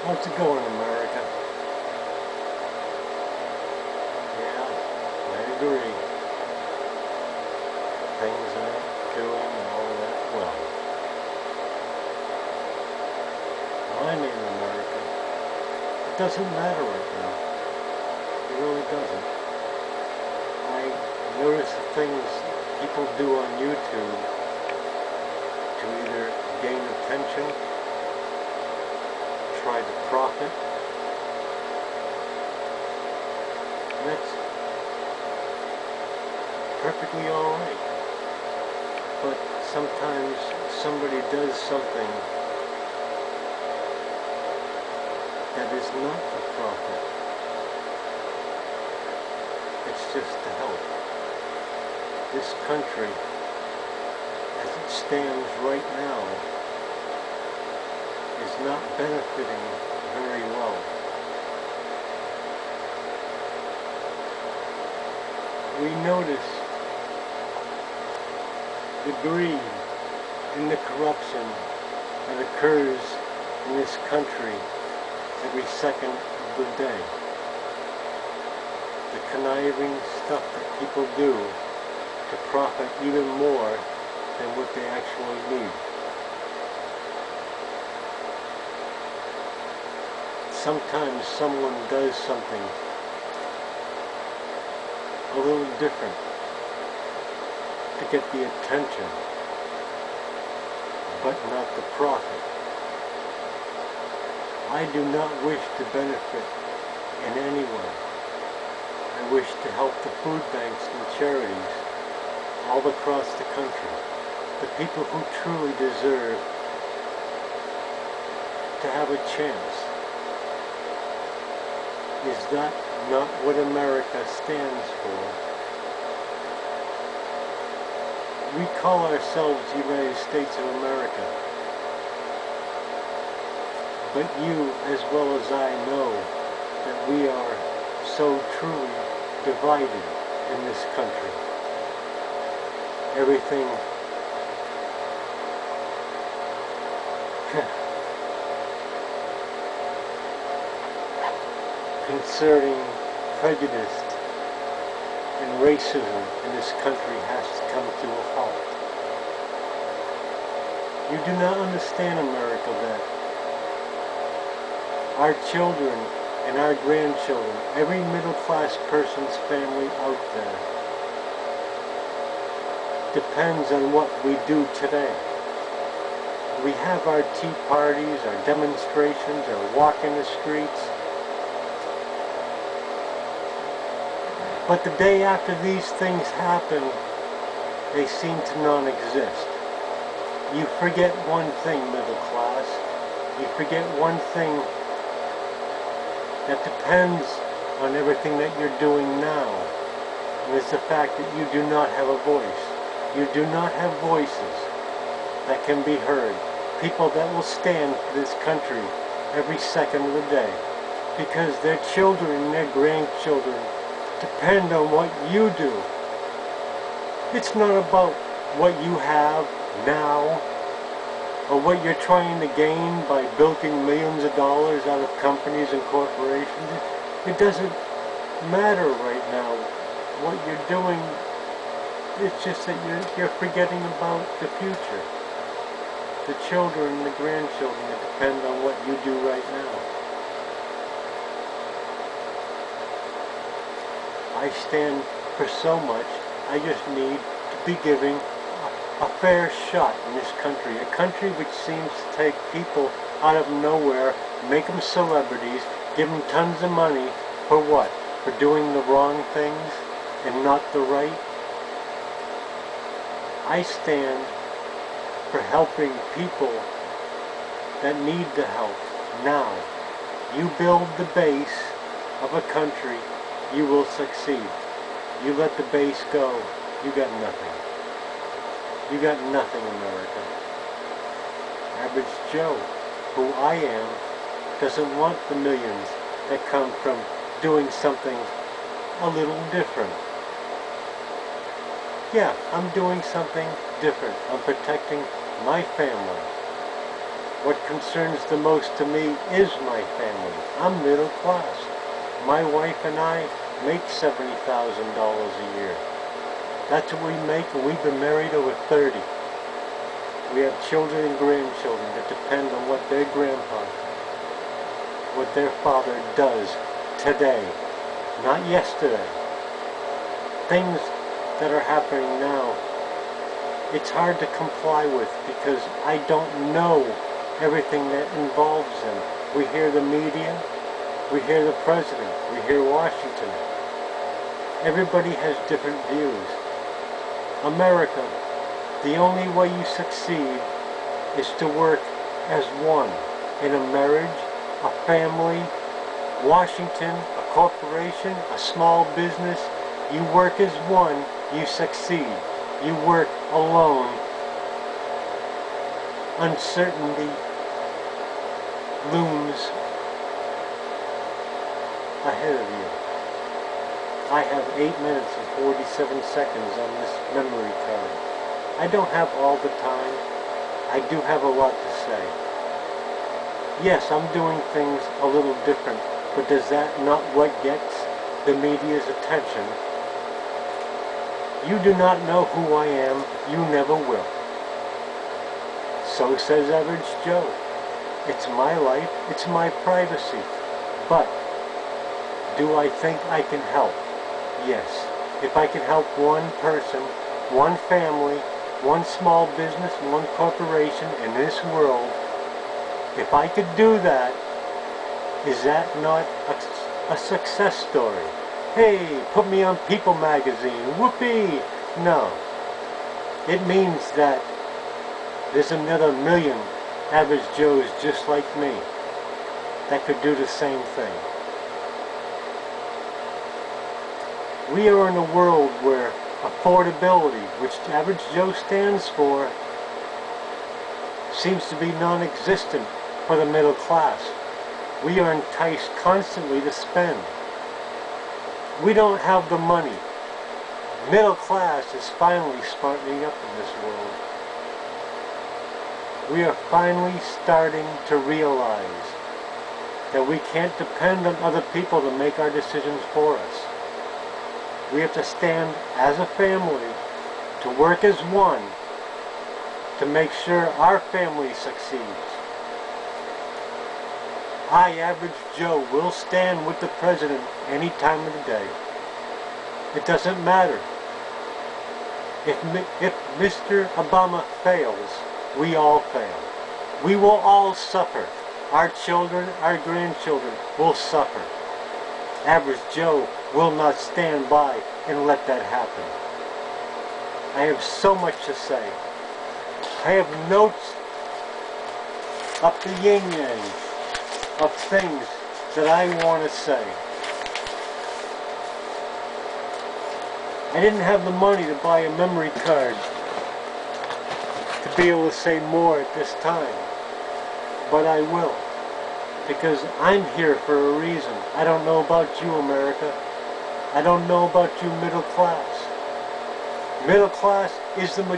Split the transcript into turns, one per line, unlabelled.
How's it going, America? Yeah, I agree. Things aren't doing all that well. I'm in America. It doesn't matter right now. It really doesn't. I notice the things people do on YouTube to either gain attention, try to profit. And that's perfectly alright. But sometimes somebody does something that is not for profit. It's just to help. This country, as it stands right now, is not benefiting very well. We notice the greed and the corruption that occurs in this country every second of the day. The conniving stuff that people do to profit even more than what they actually need. Sometimes someone does something a little different to get the attention, but not the profit. I do not wish to benefit in any way. I wish to help the food banks and charities all across the country, the people who truly deserve to have a chance. Is that not what America stands for? We call ourselves the United States of America. But you, as well as I, know that we are so truly divided in this country. Everything concerning prejudice and racism in this country has to come to a halt. You do not understand, America, that our children and our grandchildren, every middle-class person's family out there, depends on what we do today. We have our tea parties, our demonstrations, our walk in the streets. But the day after these things happen, they seem to non-exist. You forget one thing, middle class. You forget one thing that depends on everything that you're doing now. And it's the fact that you do not have a voice. You do not have voices that can be heard. People that will stand for this country every second of the day. Because their children and their grandchildren depend on what you do. It's not about what you have now or what you're trying to gain by bilking millions of dollars out of companies and corporations. It doesn't matter right now what you're doing. It's just that you're forgetting about the future. The children and the grandchildren that depend on what you do right now. I stand for so much. I just need to be giving a fair shot in this country. A country which seems to take people out of nowhere, make them celebrities, give them tons of money. For what? For doing the wrong things and not the right? I stand for helping people that need the help now. You build the base of a country, you will succeed. You let the base go, you got nothing. You got nothing, America. Average Joe, who I am, doesn't want the millions that come from doing something a little different. Yeah, I'm doing something different. I'm protecting my family. What concerns the most to me is my family. I'm middle class. My wife and I make $70,000 a year. That's what we make, and we've been married over 30. We have children and grandchildren that depend on what their grandpa, what their father does today, not yesterday. Things that are happening now, it's hard to comply with because I don't know everything that involves them. We hear the media, we hear the president, we hear Washington. Everybody has different views. America, the only way you succeed is to work as one in a marriage, a family, Washington, a corporation, a small business. You work as one, you succeed. You work alone, uncertainty looms ahead of you. I have 8 minutes and 47 seconds on this memory card. I don't have all the time. I do have a lot to say. Yes, I'm doing things a little different, but does that not what gets the media's attention? You do not know who I am, you never will. So says Average Joe. It's my life, it's my privacy. But do I think I can help? Yes. If I can help one person, one family, one small business, one corporation in this world, if I could do that, is that not a success story? Hey, put me on People magazine, whoopee! No. It means that there's another million average Joes just like me that could do the same thing. We are in a world where affordability, which Average Joe stands for, seems to be non-existent for the middle class. We are enticed constantly to spend. We don't have the money. Middle class is finally smartening up in this world. We are finally starting to realize that we can't depend on other people to make our decisions for us. We have to stand as a family, to work as one, to make sure our family succeeds. I, Average Joe, will stand with the president any time of the day. It doesn't matter. If Mr. Obama fails, we all fail. We will all suffer. Our children, our grandchildren will suffer. Average Joe will not stand by and let that happen. I have so much to say. I have notes up the yin-yang of things that I want to say. I didn't have the money to buy a memory card to be able to say more at this time, but I will, because I'm here for a reason. I don't know about you, America. I don't know about you, middle class. Middle class is the majority.